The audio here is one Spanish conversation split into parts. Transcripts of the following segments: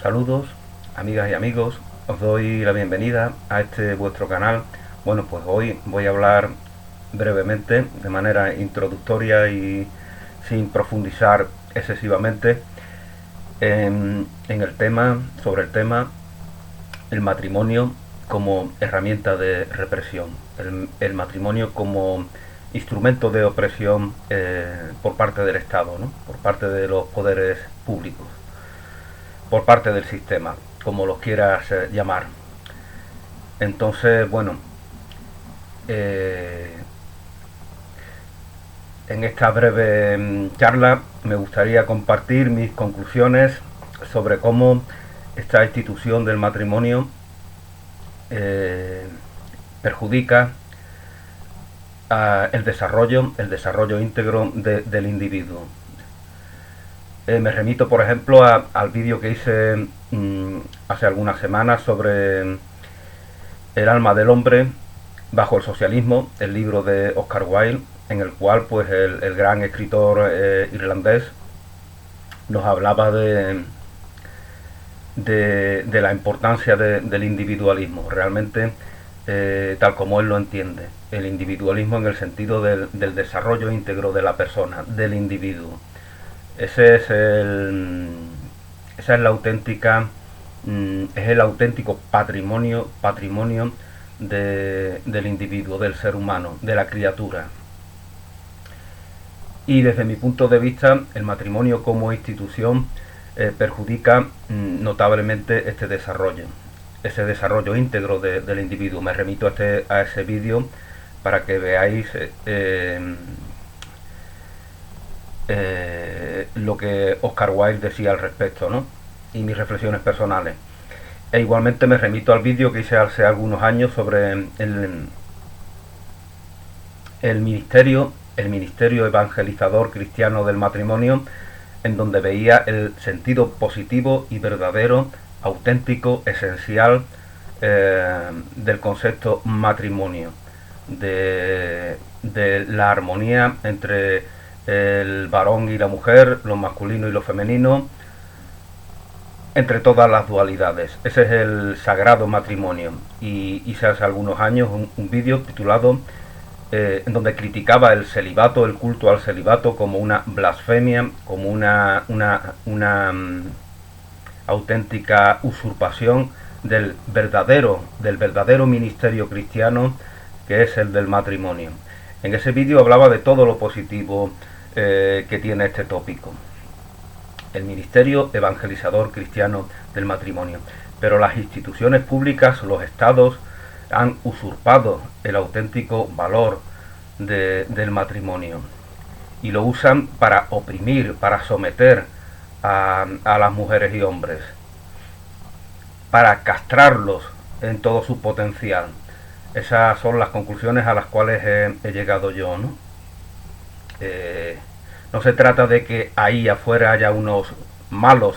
Saludos, amigas y amigos, os doy la bienvenida a este vuestro canal. Bueno, pues hoy voy a hablar brevemente, de manera introductoria y sin profundizar excesivamente en el tema, sobre el tema, el matrimonio como herramienta de represión, el matrimonio como instrumento de opresión por parte del Estado, ¿no? Por parte de los poderes públicos, por parte del sistema, como los quieras llamar. Entonces, bueno, eh, en esta breve charla me gustaría compartir mis conclusiones sobre cómo esta institución del matrimonio perjudica el desarrollo íntegro del individuo. Me remito, por ejemplo, al vídeo que hice hace algunas semanas sobre El alma del hombre bajo el socialismo, el libro de Oscar Wilde, en el cual pues el gran escritor irlandés nos hablaba de la importancia del individualismo, realmente tal como él lo entiende, el individualismo en el sentido del desarrollo íntegro de la persona, del individuo. Ese es esa es la auténtica, es el auténtico patrimonio del individuo, del ser humano, de la criatura. Y desde mi punto de vista, el matrimonio como institución perjudica notablemente ese desarrollo íntegro del individuo. Me remito a ese vídeo para que veáis lo que Oscar Wilde decía al respecto, ¿no? Y mis reflexiones personales. E igualmente me remito al vídeo que hice hace algunos años sobre el ministerio evangelizador cristiano del matrimonio, en donde veía el sentido positivo y verdadero, auténtico, esencial del concepto matrimonio, de la armonía entre el varón y la mujer, lo masculino y lo femenino, entre todas las dualidades. Ese es el sagrado matrimonio. Y hice hace algunos años un vídeo titulado en donde criticaba el celibato, el culto al celibato, como una blasfemia, como una auténtica usurpación del verdadero ministerio cristiano, que es el del matrimonio. En ese vídeo hablaba de todo lo positivo que tiene este tópico, el ministerio evangelizador cristiano del matrimonio. Pero las instituciones públicas, los estados, han usurpado el auténtico valor del matrimonio y lo usan para oprimir, para someter a las mujeres y hombres, para castrarlos en todo su potencial. Esas son las conclusiones a las cuales he llegado yo, ¿no? No se trata de que ahí afuera haya unos malos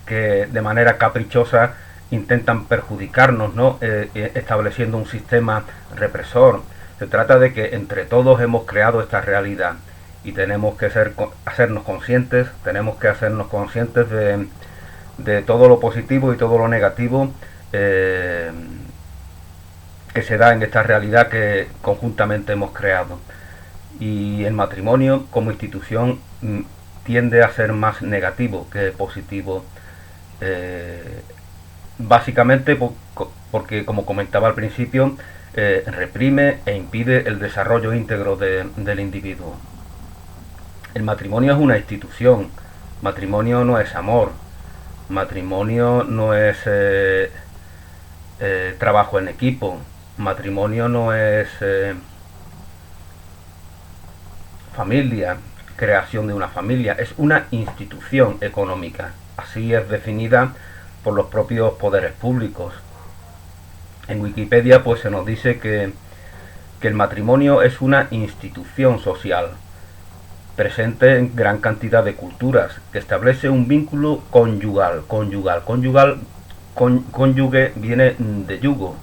que de manera caprichosa intentan perjudicarnos, ¿no? Estableciendo un sistema represor. Se trata de que entre todos hemos creado esta realidad y tenemos que hacernos conscientes de todo lo positivo y todo lo negativo que se da en esta realidad que conjuntamente hemos creado. Y el matrimonio como institución tiende a ser más negativo que positivo, básicamente porque, como comentaba al principio, reprime e impide el desarrollo íntegro del individuo. El matrimonio es una institución, matrimonio no es amor, matrimonio no es trabajo en equipo, matrimonio no es familia, creación de una familia, es una institución económica. Así es definida por los propios poderes públicos. En Wikipedia pues se nos dice que el matrimonio es una institución social presente en gran cantidad de culturas, que establece un vínculo cónyuge viene de yugo.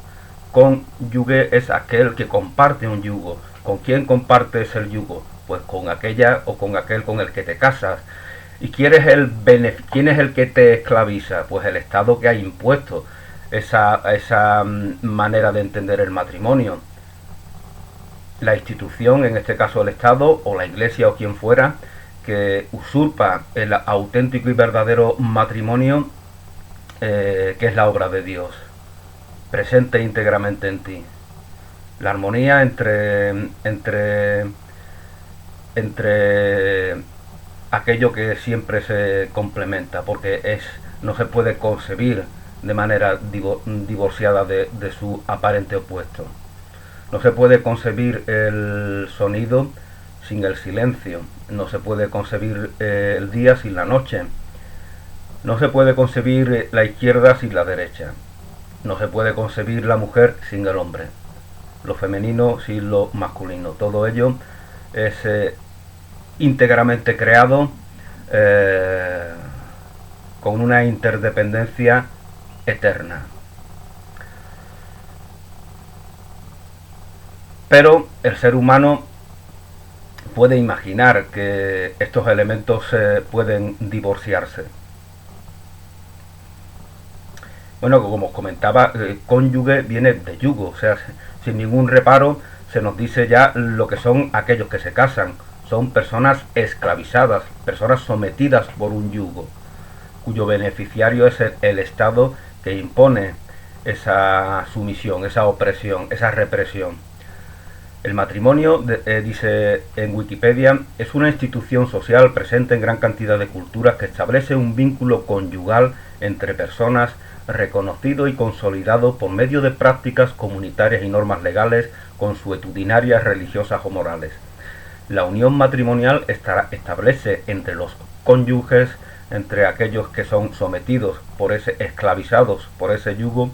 Cónyuge es aquel que comparte un yugo. ¿Con quién compartes el yugo? Pues con aquella o con aquel con el que te casas. ¿Y quién es el que te esclaviza? Pues el Estado que ha impuesto esa manera de entender el matrimonio. La institución, en este caso el Estado o la Iglesia o quien fuera, que usurpa el auténtico y verdadero matrimonio, que es la obra de Dios, presente íntegramente en ti. La armonía entre aquello que siempre se complementa, porque no se puede concebir de manera divorciada de su aparente opuesto. No se puede concebir el sonido sin el silencio, no se puede concebir el día sin la noche, no se puede concebir la izquierda sin la derecha, no se puede concebir la mujer sin el hombre, lo femenino sin lo masculino. Todo ello es íntegramente creado, con una interdependencia eterna. Pero el ser humano puede imaginar que estos elementos pueden divorciarse. Bueno, como os comentaba, cónyuge viene de yugo, o sea, sin ningún reparo se nos dice ya lo que son aquellos que se casan. Son personas esclavizadas, personas sometidas por un yugo, cuyo beneficiario es el Estado que impone esa sumisión, esa opresión, esa represión. El matrimonio, dice en Wikipedia, es una institución social presente en gran cantidad de culturas que establece un vínculo conyugal entre personas reconocido y consolidado por medio de prácticas comunitarias y normas legales consuetudinarias, religiosas o morales. La unión matrimonial establece entre los cónyuges, entre aquellos que son sometidos esclavizados por ese yugo,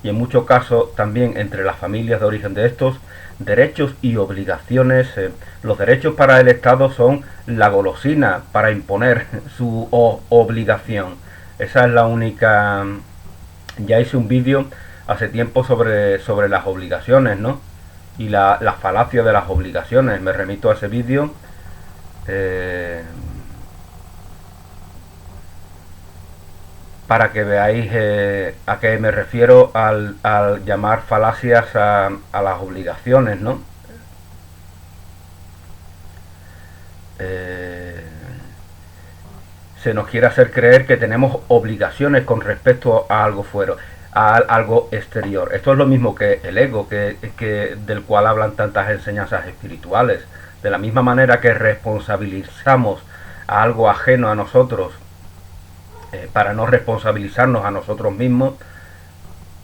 y en muchos casos también entre las familias de origen de estos, derechos y obligaciones. Los derechos para el Estado son la golosina para imponer su obligación. Esa es la única. Ya hice un vídeo hace tiempo sobre las obligaciones, ¿no? Y la falacia de las obligaciones. Me remito a ese vídeo. Para que veáis a qué me refiero al llamar falacias a las obligaciones, ¿no? Se nos quiere hacer creer que tenemos obligaciones con respecto a algo fuera, a algo exterior. Esto es lo mismo que el ego, del cual hablan tantas enseñanzas espirituales. De la misma manera que responsabilizamos a algo ajeno a nosotros, para no responsabilizarnos a nosotros mismos,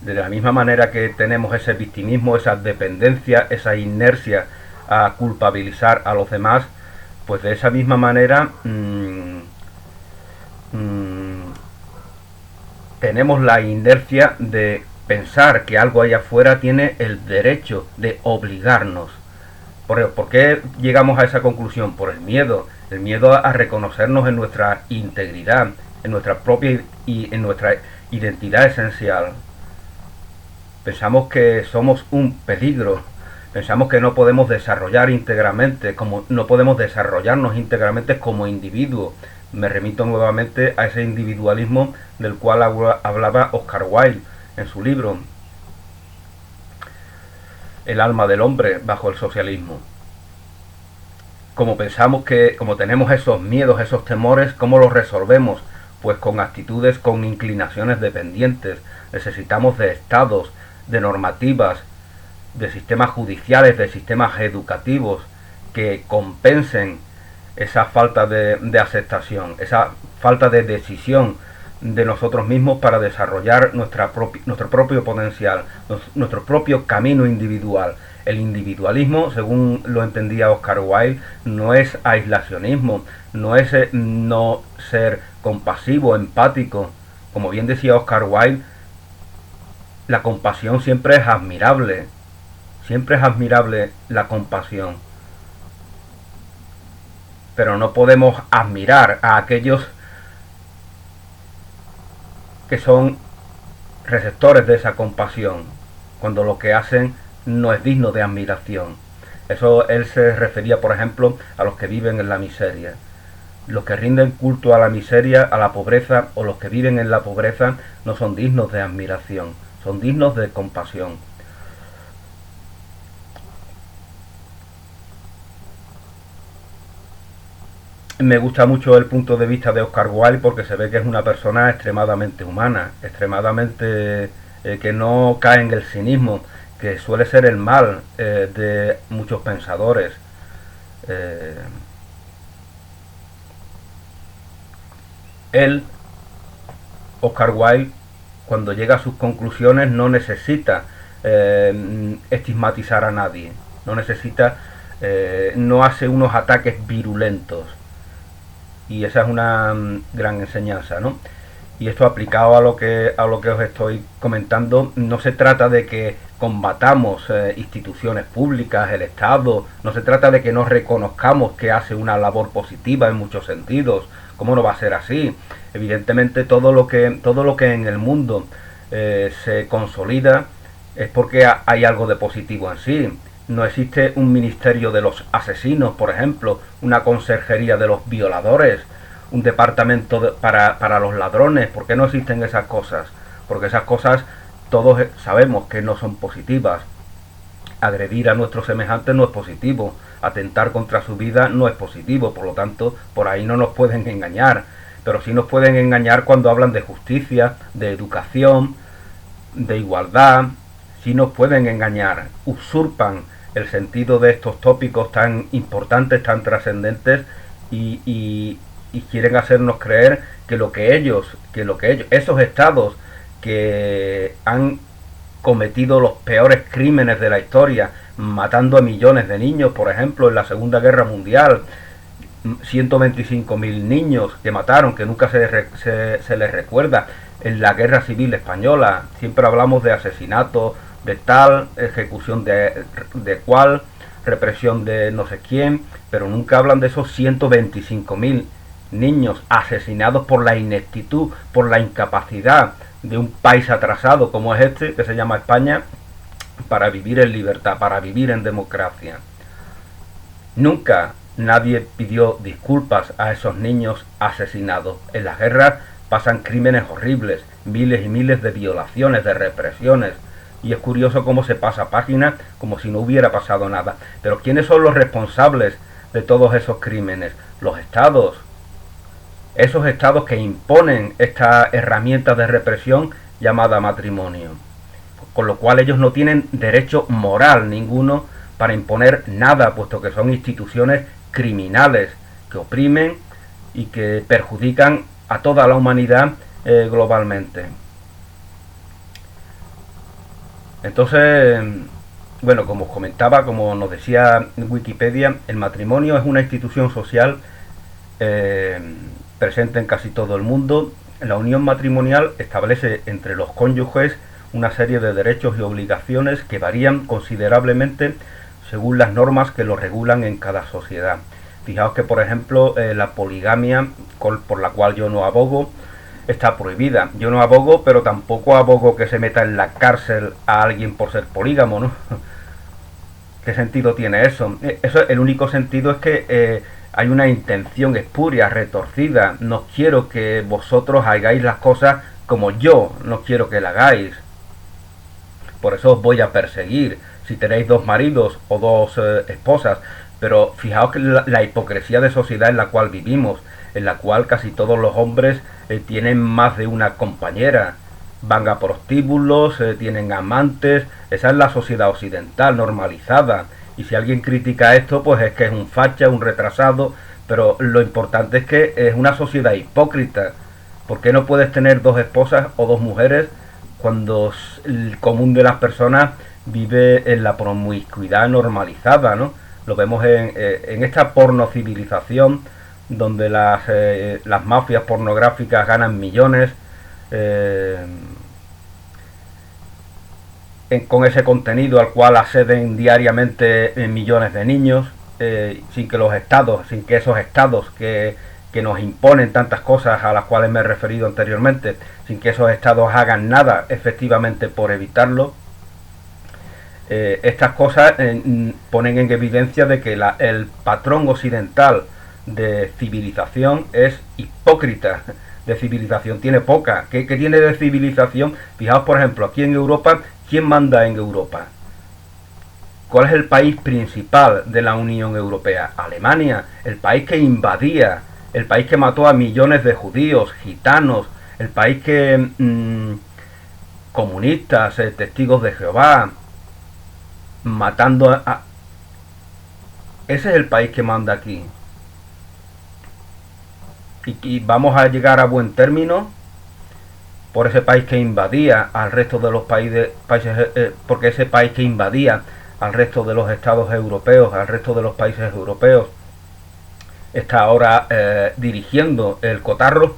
de la misma manera que tenemos ese victimismo, esa dependencia, esa inercia a culpabilizar a los demás, pues de esa misma manera tenemos la inercia de pensar que algo allá afuera tiene el derecho de obligarnos. ¿Por qué llegamos a esa conclusión? Por el miedo a reconocernos en nuestra integridad, en nuestra propia y en nuestra identidad esencial. Pensamos que somos un peligro, pensamos que no podemos desarrollar íntegramente, como no podemos desarrollarnos íntegramente como individuo. Me remito nuevamente a ese individualismo del cual hablaba Oscar Wilde en su libro El alma del hombre bajo el socialismo. Como pensamos como tenemos esos miedos, esos temores, ¿cómo los resolvemos? Pues con actitudes, con inclinaciones dependientes. Necesitamos de estados, de normativas, de sistemas judiciales, de sistemas educativos que compensen esa falta de aceptación, esa falta de decisión de nosotros mismos para desarrollar nuestro propio potencial, nuestro propio camino individual. El individualismo, según lo entendía Oscar Wilde, no es aislacionismo, no es no ser compasivo, empático. Como bien decía Oscar Wilde, la compasión siempre es admirable la compasión. Pero no podemos admirar a aquellos que son receptores de esa compasión, cuando lo que hacen no es digno de admiración. Eso él se refería, por ejemplo, a los que viven en la miseria. Los que rinden culto a la miseria, a la pobreza o los que viven en la pobreza no son dignos de admiración, son dignos de compasión. Me gusta mucho el punto de vista de Oscar Wilde porque se ve que es una persona extremadamente humana, extremadamente que no cae en el cinismo, que suele ser el mal de muchos pensadores. Eh, él, Oscar Wilde, cuando llega a sus conclusiones no necesita estigmatizar a nadie, no necesita, no hace unos ataques virulentos, y esa es una gran enseñanza, ¿no? Y esto aplicado a lo que os estoy comentando, no se trata de que combatamos instituciones públicas, el Estado, no se trata de que no reconozcamos que hace una labor positiva en muchos sentidos. ¿Cómo no va a ser así? Evidentemente todo lo que en el mundo se consolida es porque hay algo de positivo en sí. No existe un ministerio de los asesinos, por ejemplo, una conserjería de los violadores, un departamento para los ladrones. ¿Por qué no existen esas cosas? Porque esas cosas todos sabemos que no son positivas. Agredir a nuestros semejantes no es positivo, atentar contra su vida no es positivo, por lo tanto, por ahí no nos pueden engañar. Pero sí nos pueden engañar cuando hablan de justicia, de educación, de igualdad. Sí nos pueden engañar, usurpan el sentido de estos tópicos tan importantes, tan trascendentes, y quieren hacernos creer que esos estados que han cometido los peores crímenes de la historia, matando a millones de niños, por ejemplo, en la Segunda Guerra Mundial, 125.000 niños que mataron, que nunca se les recuerda. En la Guerra Civil Española siempre hablamos de asesinato de tal, ejecución de cual, represión de no sé quién, pero nunca hablan de esos 125.000 niños asesinados por la ineptitud, por la incapacidad de un país atrasado como es este, que se llama España, para vivir en libertad, para vivir en democracia. Nunca nadie pidió disculpas a esos niños asesinados. En las guerras pasan crímenes horribles, miles y miles de violaciones, de represiones, y es curioso cómo se pasa página como si no hubiera pasado nada. Pero ¿quiénes son los responsables de todos esos crímenes? Los estados. Esos estados que imponen esta herramienta de represión llamada matrimonio. Con lo cual ellos no tienen derecho moral ninguno para imponer nada, puesto que son instituciones criminales que oprimen y que perjudican a toda la humanidad globalmente. Entonces, bueno, como os comentaba, como nos decía Wikipedia, el matrimonio es una institución social presente en casi todo el mundo. La unión matrimonial establece entre los cónyuges una serie de derechos y obligaciones que varían considerablemente según las normas que lo regulan en cada sociedad. Fijaos que, por ejemplo, la poligamia, por la cual yo no abogo, está prohibida. Yo no abogo, pero tampoco abogo que se meta en la cárcel a alguien por ser polígamo, ¿no? ¿Qué sentido tiene eso? El único sentido es que hay una intención espuria, retorcida. No quiero que vosotros hagáis las cosas como yo no quiero que la hagáis. Por eso os voy a perseguir si tenéis dos maridos o dos esposas. Pero fijaos que la hipocresía de sociedad en la cual vivimos, en la cual casi todos los hombres tienen más de una compañera, van a prostíbulos, tienen amantes. Esa es la sociedad occidental normalizada, y si alguien critica esto, pues es que es un facha, un retrasado. Pero lo importante es que es una sociedad hipócrita. ¿Por qué no puedes tener dos esposas o dos mujeres cuando el común de las personas vive en la promiscuidad normalizada, ¿no? Lo vemos en esta pornocivilización donde las mafias pornográficas ganan millones con ese contenido al cual acceden diariamente millones de niños, sin que esos estados que nos imponen tantas cosas a las cuales me he referido anteriormente, sin que esos estados hagan nada efectivamente por evitarlo. Estas cosas ponen en evidencia de que el patrón occidental de civilización es hipócrita. De civilización tiene poca. ¿Qué tiene de civilización? Fijaos, por ejemplo, aquí en Europa, ¿quién manda en Europa? ¿Cuál es el país principal de la Unión Europea? Alemania, el país que invadía, el país que mató a millones de judíos, gitanos, el país que comunistas, testigos de Jehová, matando a... Ese es el país que manda aquí. Y vamos a llegar a buen término por ese país que invadía al resto de los países, porque ese país que invadía al resto de los estados europeos, al resto de los países europeos, está ahora dirigiendo el cotarro.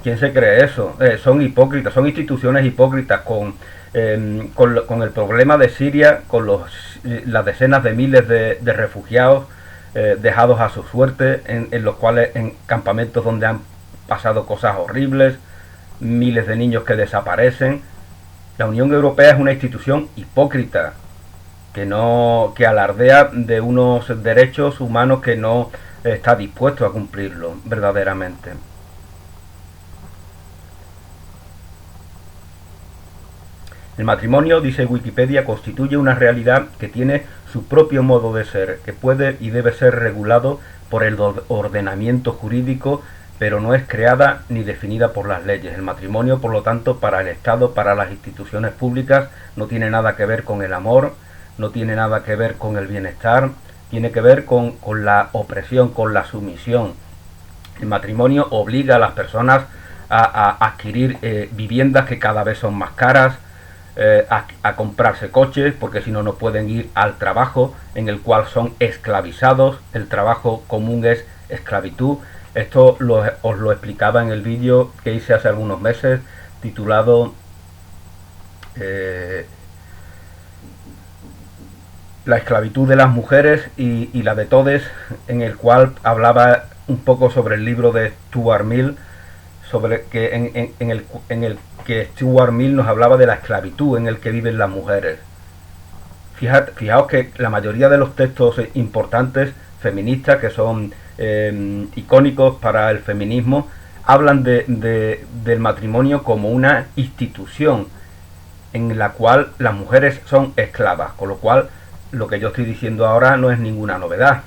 ¿Quién se cree eso? Son hipócritas, son instituciones hipócritas con el problema de Siria, con las decenas de miles de refugiados dejados a su suerte, en los cuales, en campamentos donde han pasado cosas horribles, miles de niños que desaparecen. La Unión Europea es una institución hipócrita que alardea de unos derechos humanos que no está dispuesto a cumplirlo verdaderamente. El matrimonio, dice Wikipedia, constituye una realidad que tiene su propio modo de ser, que puede y debe ser regulado por el ordenamiento jurídico, pero no es creada ni definida por las leyes. El matrimonio, por lo tanto, para el Estado, para las instituciones públicas, no tiene nada que ver con el amor, no tiene nada que ver con el bienestar, tiene que ver con la opresión, con la sumisión. El matrimonio obliga a las personas a adquirir viviendas que cada vez son más caras, a comprarse coches, porque si no, no pueden ir al trabajo en el cual son esclavizados. El trabajo común es esclavitud. Esto os lo explicaba en el vídeo que hice hace algunos meses, titulado La esclavitud de las mujeres y la de todes, en el cual hablaba un poco sobre el libro de Stuart Mill, sobre que en el que Stuart Mill nos hablaba de la esclavitud en el que viven las mujeres. Fijaos que la mayoría de los textos importantes feministas, que son icónicos para el feminismo, hablan del matrimonio como una institución en la cual las mujeres son esclavas, con lo cual lo que yo estoy diciendo ahora no es ninguna novedad.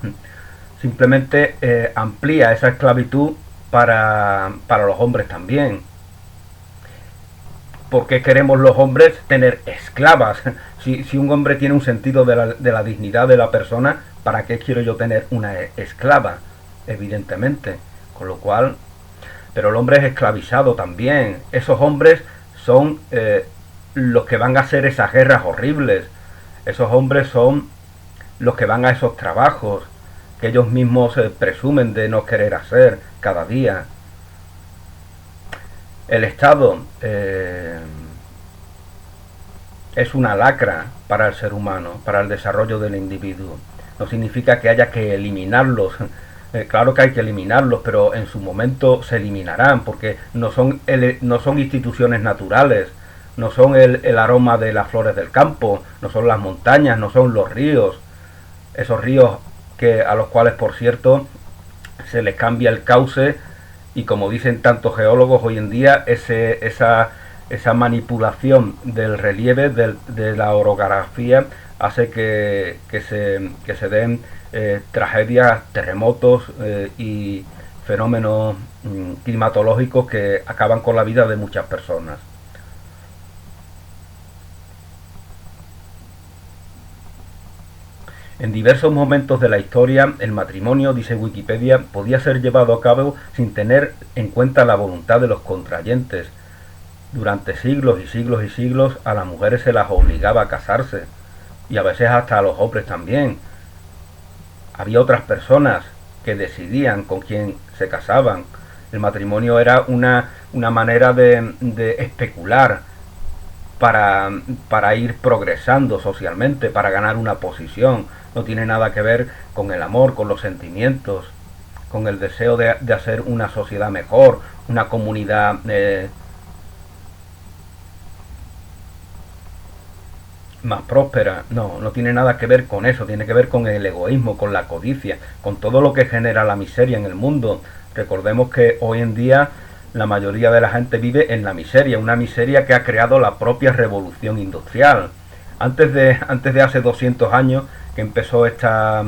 Simplemente amplía esa esclavitud para los hombres también. ¿Por qué queremos los hombres tener esclavas? Si un hombre tiene un sentido de la dignidad de la persona, ¿para qué quiero yo tener una esclava? Evidentemente. Con lo cual, pero el hombre es esclavizado también. Esos hombres son los que van a hacer esas guerras horribles. Esos hombres son los que van a esos trabajos que ellos mismos presumen de no querer hacer cada día. El Estado es una lacra para el ser humano, para el desarrollo del individuo. No significa que haya que eliminarlos. Claro que hay que eliminarlos, pero en su momento se eliminarán, porque no son instituciones naturales, no son el aroma de las flores del campo, no son las montañas, no son los ríos. Esos ríos a los cuales, por cierto, se les cambia el cauce, y como dicen tantos geólogos hoy en día, esa manipulación del relieve, de la orografía, hace que se den tragedias, terremotos y fenómenos climatológicos que acaban con la vida de muchas personas. En diversos momentos de la historia, el matrimonio, dice Wikipedia, podía ser llevado a cabo sin tener en cuenta la voluntad de los contrayentes. Durante siglos y siglos y siglos a las mujeres se las obligaba a casarse, y a veces hasta a los hombres también. Había otras personas que decidían con quién se casaban. El matrimonio era una manera de especular para ir progresando socialmente, para ganar una posición. No tiene nada que ver con el amor, con los sentimientos, con el deseo de hacer una sociedad mejor, una comunidad más próspera. No, no tiene nada que ver con eso, tiene que ver con el egoísmo, con la codicia, con todo lo que genera la miseria en el mundo. Recordemos que hoy en día la mayoría de la gente vive en la miseria, una miseria que ha creado la propia revolución industrial. Antes de hace 200 años que empezó esta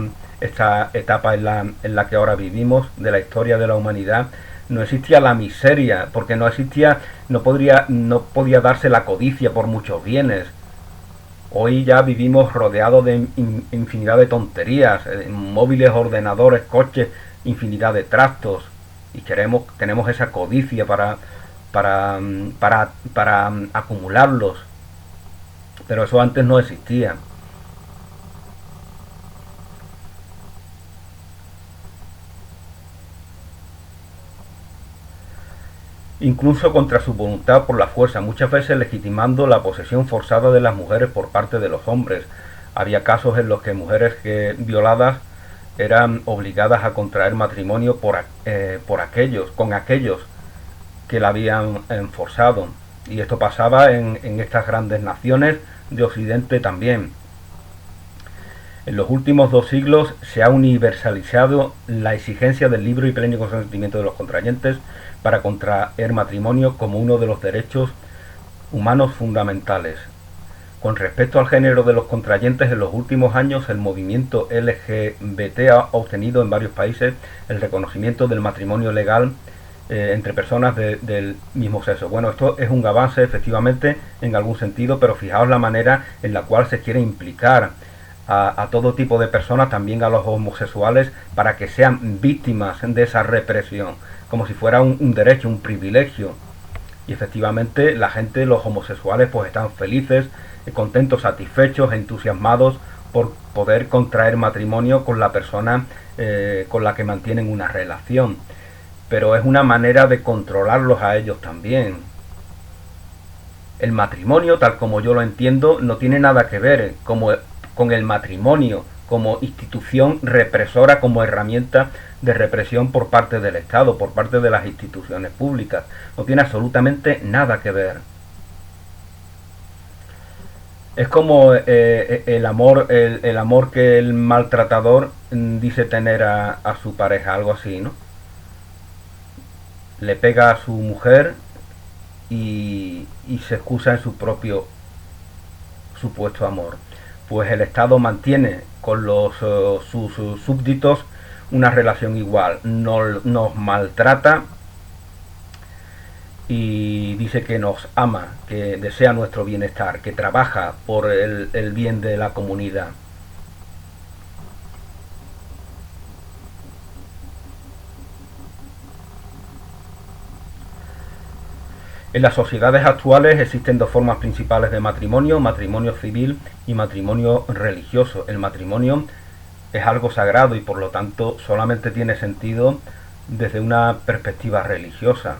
etapa en la que ahora vivimos, de la historia de la humanidad, no existía la miseria, porque no podía darse la codicia por muchos bienes. Hoy ya vivimos rodeados de infinidad de tonterías, móviles, ordenadores, coches, infinidad de trastos, y tenemos esa codicia para acumularlos, pero eso antes no existía. Incluso contra su voluntad por la fuerza, muchas veces legitimando la posesión forzada de las mujeres por parte de los hombres. Había casos en los que mujeres violadas eran obligadas a contraer matrimonio con aquellos que la habían forzado. Y esto pasaba en estas grandes naciones de Occidente también. En los últimos 2 siglos se ha universalizado la exigencia del libre y pleno consentimiento de los contrayentes para contraer matrimonio como uno de los derechos humanos fundamentales. Con respecto al género de los contrayentes, en los últimos años el movimiento LGBT ha obtenido en varios países el reconocimiento del matrimonio legal entre personas del mismo sexo. Bueno, esto es un avance efectivamente en algún sentido, pero fijaos la manera en la cual se quiere implicar a todo tipo de personas, también a los homosexuales, para que sean víctimas de esa represión, como si fuera un derecho, un privilegio. Y efectivamente la gente, los homosexuales, pues están felices, contentos, satisfechos, entusiasmados por poder contraer matrimonio con la persona con la que mantienen una relación. Pero es una manera de controlarlos a ellos también. El matrimonio, tal como yo lo entiendo, no tiene nada que ver con el matrimonio como institución represora, como herramienta de represión por parte del Estado, por parte de las instituciones públicas. No tiene absolutamente nada que ver. Es como el amor que el maltratador dice tener a su pareja, algo así, ¿no? Le pega a su mujer y se excusa en su propio supuesto amor. Pues el Estado mantiene con sus súbditos una relación igual, nos maltrata y dice que nos ama, que desea nuestro bienestar, que trabaja por el bien de la comunidad. En las sociedades actuales existen 2 formas principales de matrimonio: matrimonio civil y matrimonio religioso. El matrimonio es algo sagrado y por lo tanto solamente tiene sentido desde una perspectiva religiosa,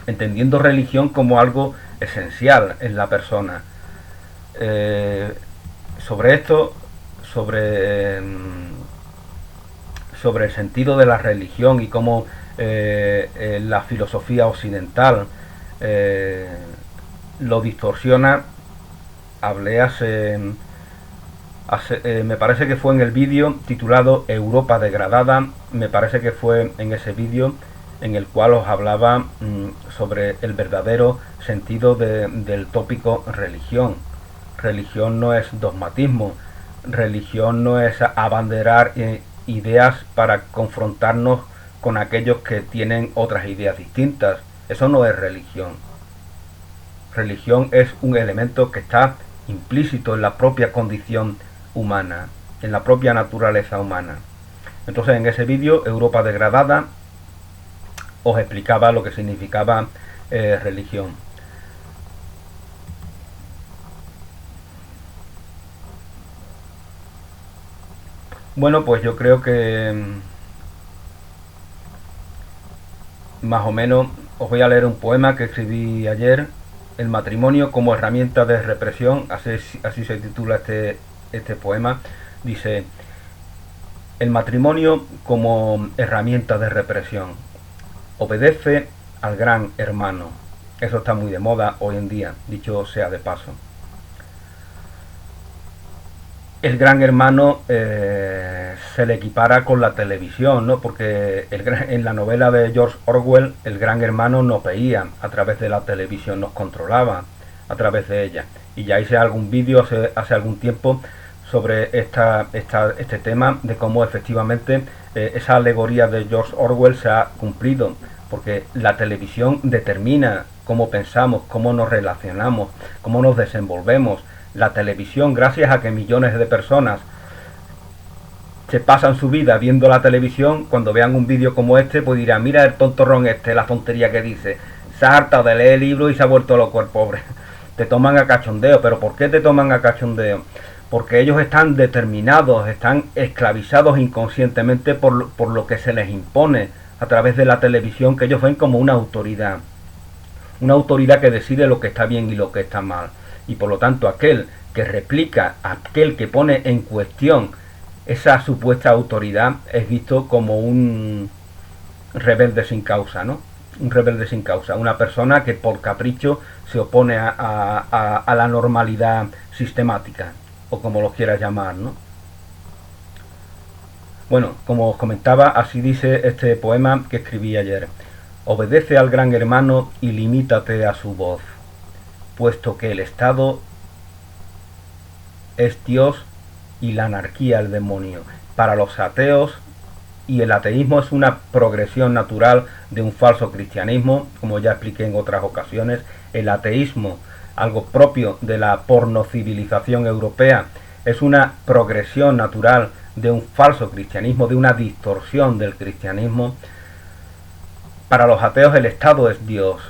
entendiendo religión como algo esencial en la persona. Sobre esto, sobre el sentido de la religión y cómo la filosofía occidental lo distorsiona, hablé me parece que fue en el vídeo titulado Europa degradada. Me parece que fue en ese vídeo en el cual os hablaba sobre el verdadero sentido del tópico religión. Religión no es dogmatismo, religión no es abanderar ideas para confrontarnos con aquellos que tienen otras ideas distintas. Eso no es religión. Religión es un elemento que está implícito en la propia condición humana, en la propia naturaleza humana. Entonces en ese vídeo, Europa degradada, os explicaba lo que significaba religión. Bueno, pues yo creo que más o menos os voy a leer un poema que escribí ayer: El matrimonio como herramienta de represión, así se titula este poema. Dice: el matrimonio como herramienta de represión. Obedece al gran hermano. Eso está muy de moda hoy en día, dicho sea de paso. el Gran Hermano se le equipara con la televisión, ¿no? Porque en la novela de George Orwell el Gran Hermano nos veía a través de la televisión, nos controlaba a través de ella. Y ya hice algún vídeo hace algún tiempo sobre este tema de cómo efectivamente esa alegoría de George Orwell se ha cumplido, porque la televisión determina cómo pensamos, cómo nos relacionamos, cómo nos desenvolvemos. La televisión, gracias a que millones de personas se pasan su vida viendo la televisión, cuando vean un vídeo como este, pues dirán, mira el tontorrón este, la tontería que dice, se ha hartado de leer el libro y se ha vuelto loco el pobre. Te toman a cachondeo. ¿Pero por qué te toman a cachondeo? Porque ellos están determinados, están esclavizados inconscientemente por lo que se les impone a través de la televisión, que ellos ven como una autoridad que decide lo que está bien y lo que está mal. Y por lo tanto aquel que replica, aquel que pone en cuestión esa supuesta autoridad, es visto como un rebelde sin causa, ¿no? Un rebelde sin causa, una persona que por capricho se opone a la normalidad sistemática, o como lo quieras llamar, ¿no? Bueno, como os comentaba, así dice este poema que escribí ayer. Obedece al Gran Hermano y limítate a su voz, puesto que el Estado es Dios y la anarquía el demonio. Para los ateos, y el ateísmo es una progresión natural de un falso cristianismo, como ya expliqué en otras ocasiones. El ateísmo, algo propio de la pornocivilización europea, es una progresión natural de un falso cristianismo, de una distorsión del cristianismo. Para los ateos el Estado es Dios,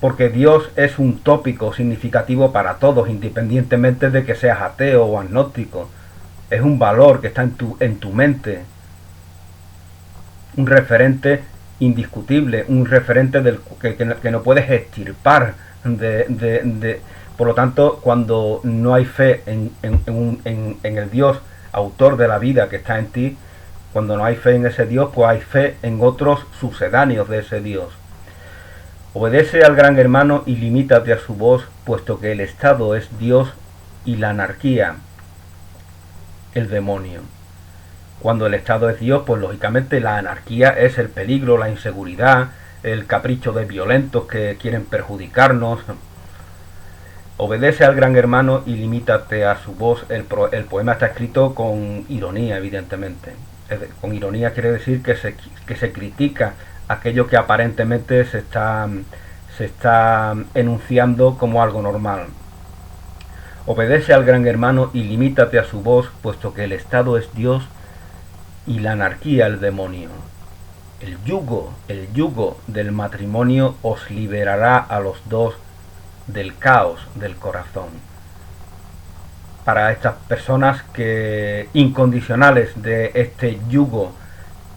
porque Dios es un tópico significativo para todos, independientemente de que seas ateo o agnóstico. Es un valor que está en tu mente, un referente indiscutible, un referente que no puedes extirpar. Por lo tanto, cuando no hay fe en el Dios autor de la vida que está en ti, cuando no hay fe en ese Dios, pues hay fe en otros sucedáneos de ese Dios. Obedece al Gran Hermano y limítate a su voz, puesto que el Estado es Dios y la anarquía el demonio. Cuando el Estado es Dios, pues lógicamente la anarquía es el peligro, la inseguridad, el capricho de violentos que quieren perjudicarnos. Obedece al Gran Hermano y limítate a su voz. El poema está escrito con ironía, evidentemente. Con ironía quiere decir que se critica aquello que aparentemente se está enunciando como algo normal. Obedece al Gran Hermano y limítate a su voz, puesto que el Estado es Dios y la anarquía el demonio. El yugo del matrimonio os liberará a los dos del caos del corazón. Para estas personas que incondicionales de este yugo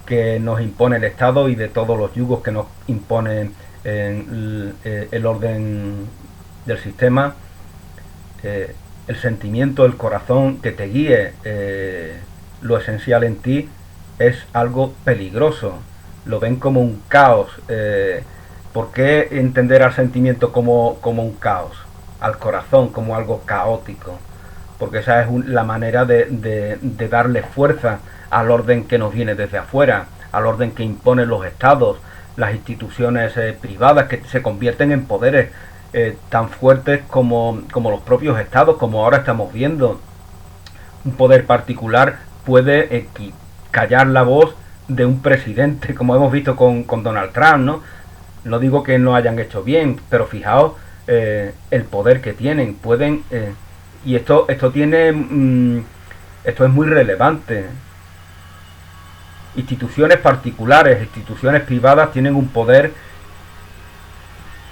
que nos impone el Estado y de todos los yugos que nos impone el orden del sistema, el sentimiento, el corazón que te guíe lo esencial en ti es algo peligroso. Lo ven como un caos. ¿Por qué entender al sentimiento como un caos? Al corazón como algo caótico. Porque esa es la manera de darle fuerza al orden que nos viene desde afuera, al orden que imponen los estados, las instituciones privadas, que se convierten en poderes tan fuertes como los propios estados, como ahora estamos viendo. Un poder particular puede callar la voz de un presidente, como hemos visto con Donald Trump, ¿no? No digo que no hayan hecho bien, pero fijaos el poder que tienen. Pueden y esto tiene esto es muy relevante. Instituciones particulares, instituciones privadas tienen un poder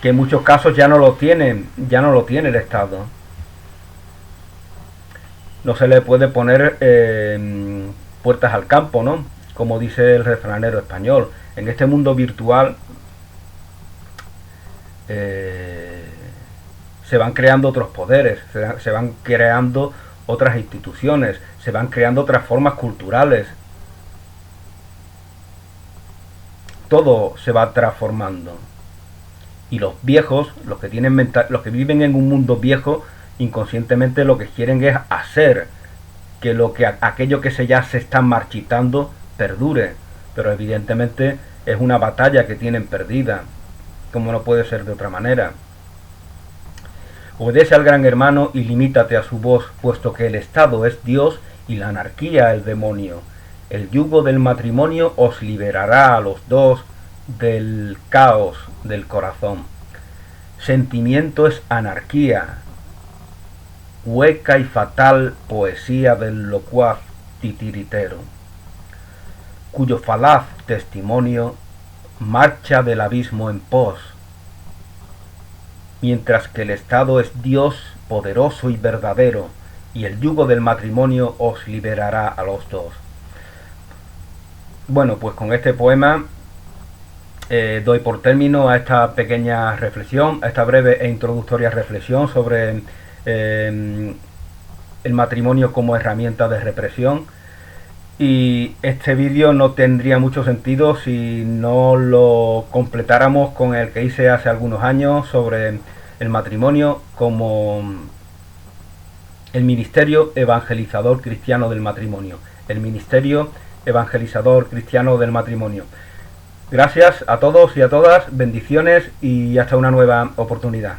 que en muchos casos ya no lo tiene el Estado. No se le puede poner puertas al campo, ¿no? Como dice el refranero español. En este mundo virtual se van creando otros poderes, se van creando otras instituciones, se van creando otras formas culturales. Todo se va transformando. Y los viejos, los que viven en un mundo viejo, inconscientemente lo que quieren es hacer que aquello que ya se está marchitando perdure, pero evidentemente es una batalla que tienen perdida, como no puede ser de otra manera. Obedece al gran hermano y limítate a su voz, puesto que el Estado es Dios y la anarquía el demonio. El yugo del matrimonio os liberará a los dos del caos del corazón. Sentimiento es anarquía, hueca y fatal poesía del locuaz titiritero, cuyo falaz testimonio marcha del abismo en pos, mientras que el Estado es Dios poderoso y verdadero, y el yugo del matrimonio os liberará a los dos. Bueno, pues con este poema doy por término a esta pequeña reflexión, a esta breve e introductoria reflexión sobre el matrimonio como herramienta de represión. Y este vídeo no tendría mucho sentido si no lo completáramos con el que hice hace algunos años sobre el matrimonio como el ministerio evangelizador cristiano del matrimonio. El ministerio evangelizador cristiano del matrimonio. Gracias a todos y a todas, bendiciones y hasta una nueva oportunidad.